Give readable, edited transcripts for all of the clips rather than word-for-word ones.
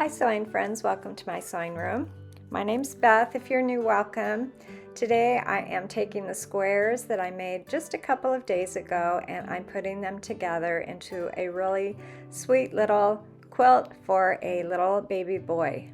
Hi sewing friends, welcome to my sewing room. My name's Beth. If you're new, welcome. Today I am taking the squares that I made just a couple of days ago and I'm putting them together into a really sweet little quilt for a little baby boy.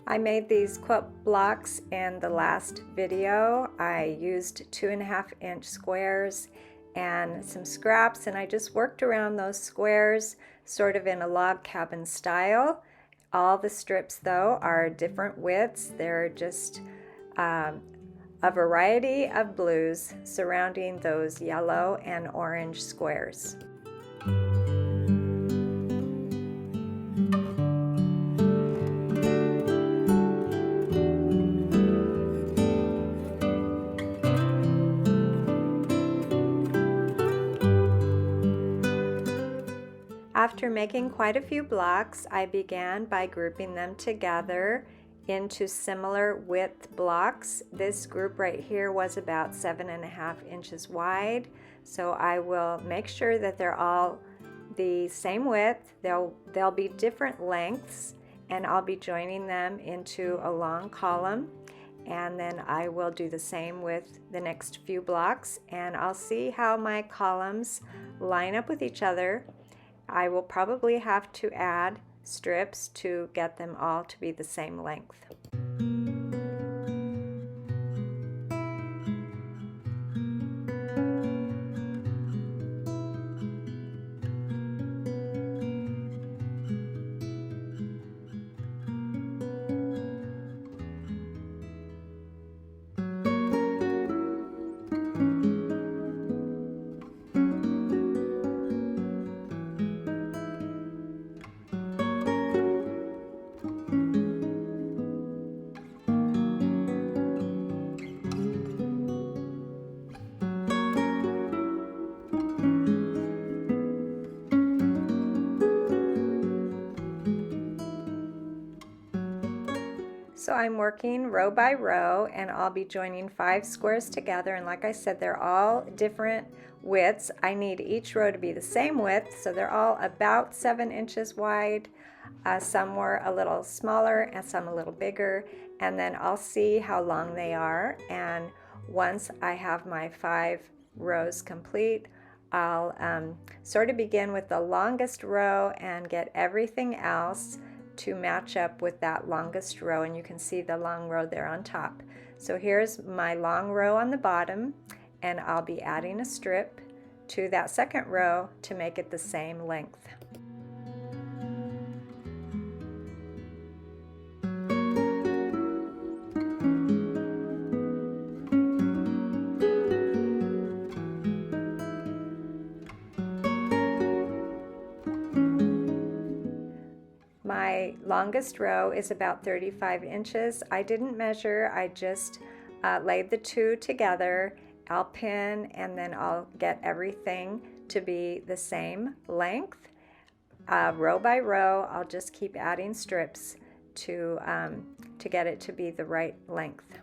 I made these quilt blocks in the last video. I used 2.5-inch squares and some scraps, and I just worked around those squares sort of in a log cabin style. All the strips though are different widths. They're just a variety of blues surrounding those yellow and orange squares. After making quite a few blocks, I began by grouping them together into similar width blocks. This group right here was about 7.5 inches wide, so I will make sure that they're all the same width. They'll be different lengths, and I'll be joining them into a long column, and then I will do the same with the next few blocks, and I'll see how my columns line up with each other. I will probably have to add strips to get them all to be the same length. So I'm working row by row, and I'll be joining 5 squares together, and like I said, they're all different widths. I need each row to be the same width, so they're all about 7 inches wide. Some were a little smaller and some a little bigger, and then I'll see how long they are, and once I have my 5 rows complete, I'll sort of begin with the longest row and get everything else to match up with that longest row, and you can see the long row there on top. So here's my long row on the bottom, and I'll be adding a strip to that second row to make it the same length. My longest row is about 35 inches. I didn't measure, I just laid the two together. I'll pin, and then I'll get everything to be the same length. Row by row, I'll just keep adding strips to get it to be the right length.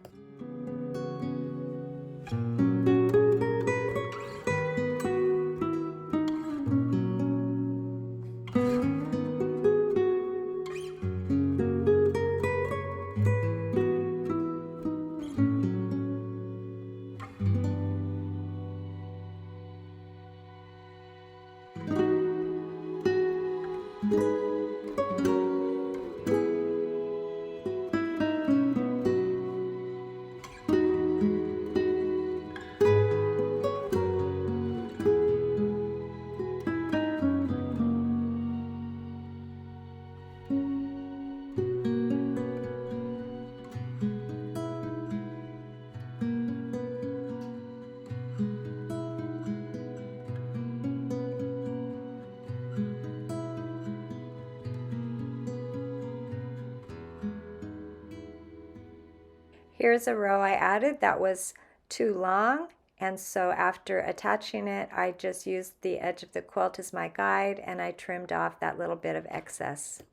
Here's a row I added that was too long, and so after attaching it, I just used the edge of the quilt as my guide, and I trimmed off that little bit of excess.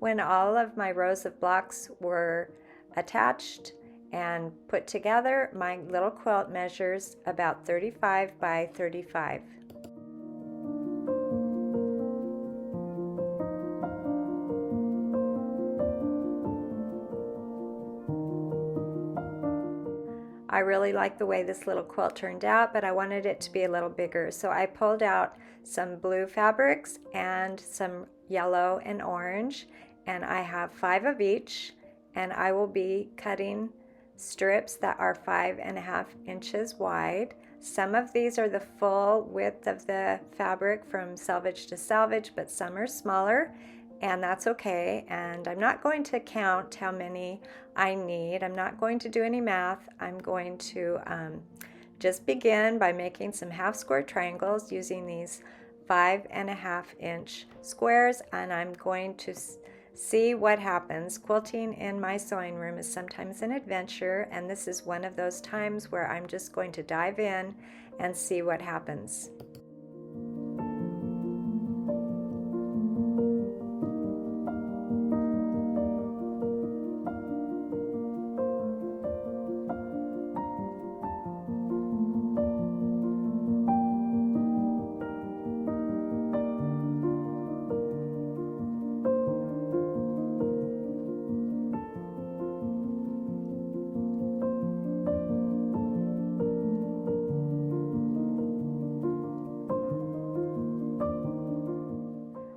When all of my rows of blocks were attached and put together, my little quilt measures about 35 by 35. I really like the way this little quilt turned out, but I wanted it to be a little bigger. So I pulled out some blue fabrics and some yellow and orange, and I have 5 of each, and I will be cutting strips that are 5.5 inches wide. Some of these are the full width of the fabric from selvage to selvage, but some are smaller, and that's okay. And I'm not going to count how many I need. I'm not going to do any math. I'm going to just begin by making some half square triangles using these 5.5 inch squares, and I'm going to see what happens. Quilting in my sewing room is sometimes an adventure, and this is one of those times where I'm just going to dive in and see what happens.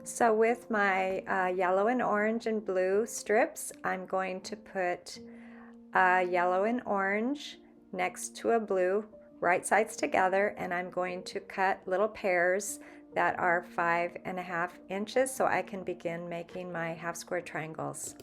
So with my yellow and orange and blue strips, I'm going to put yellow and orange next to a blue, right sides together, and I'm going to cut little pairs that are 5.5 inches so I can begin making my half square triangles.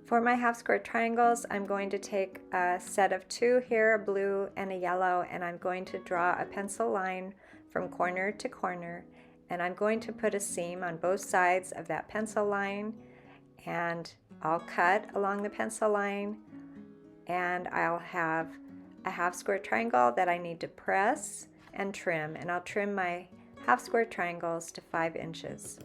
For my half square triangles, I'm going to take a set of 2 here, a blue and a yellow, and I'm going to draw a pencil line from corner to corner, and I'm going to put a seam on both sides of that pencil line, and I'll cut along the pencil line, and I'll have a half square triangle that I need to press and trim, and I'll trim my half square triangles to 5 inches.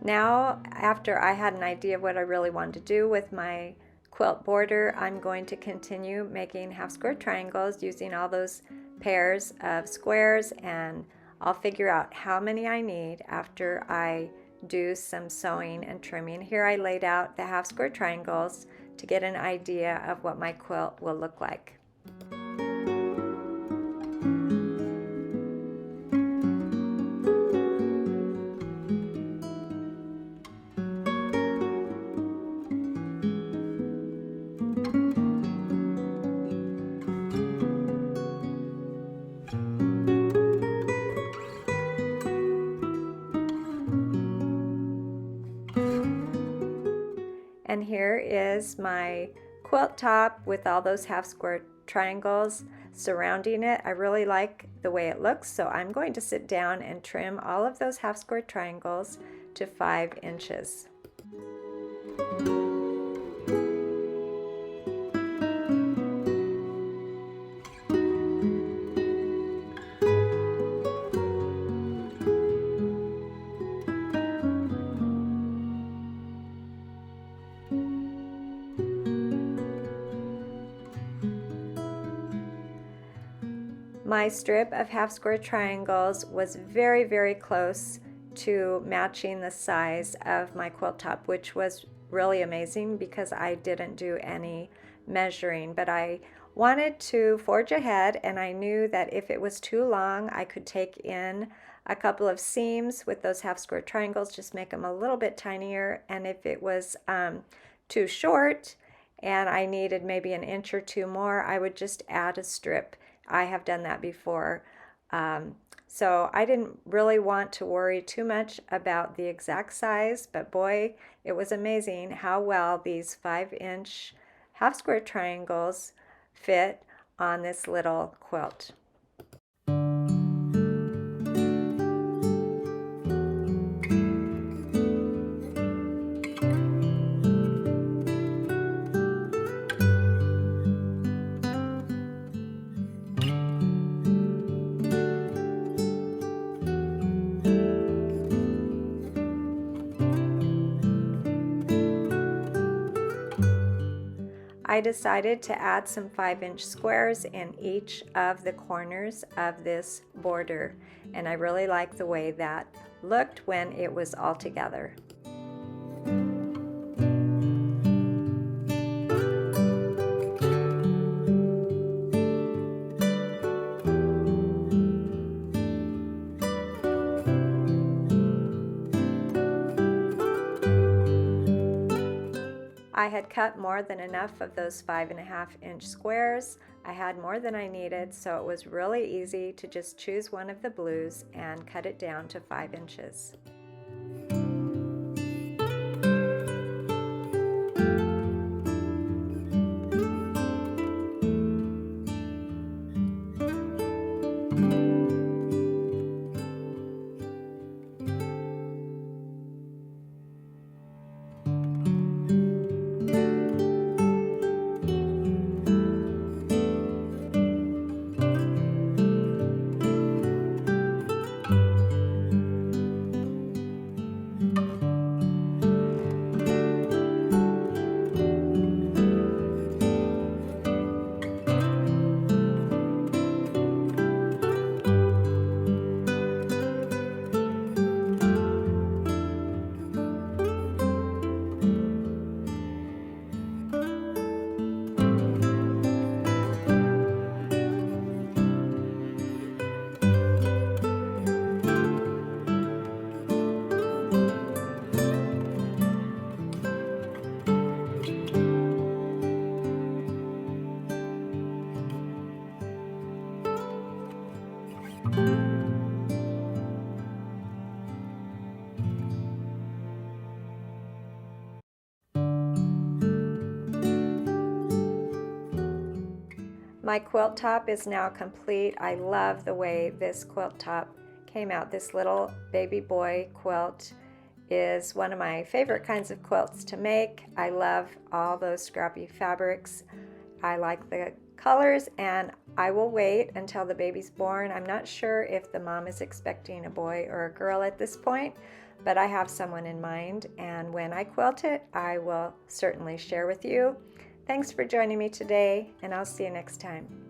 Now, after I had an idea of what I really wanted to do with my quilt border, I'm going to continue making half square triangles using all those pairs of squares, and I'll figure out how many I need after I do some sewing and trimming. Here I laid out the half square triangles to get an idea of what my quilt will look like. And here is my quilt top with all those half square triangles. surrounding it. I really like the way it looks, so I'm going to sit down and trim all of those half square triangles to 5 inches. My strip of half square triangles was very, very close to matching the size of my quilt top, which was really amazing because I didn't do any measuring, but I wanted to forge ahead, and I knew that if it was too long, I could take in a couple of seams with those half square triangles, just make them a little bit tinier, and if it was too short and I needed maybe an inch or two more, I would just add a strip. I have done that before. So I didn't really want to worry too much about the exact size, but boy, it was amazing how well these 5-inch half square triangles fit on this little quilt. I decided to add some 5-inch squares in each of the corners of this border, and I really like the way that looked when it was all together. I had cut more than enough of those 5.5-inch squares. I had more than I needed, so it was really easy to just choose one of the blues and cut it down to 5 inches. My quilt top is now complete. I love the way this quilt top came out. This little baby boy quilt is one of my favorite kinds of quilts to make. I love all those scrappy fabrics. I like the colors, and I will wait until the baby's born. I'm not sure if the mom is expecting a boy or a girl at this point, but I have someone in mind, and when I quilt it, I will certainly share with you. Thanks for joining me today, and I'll see you next time.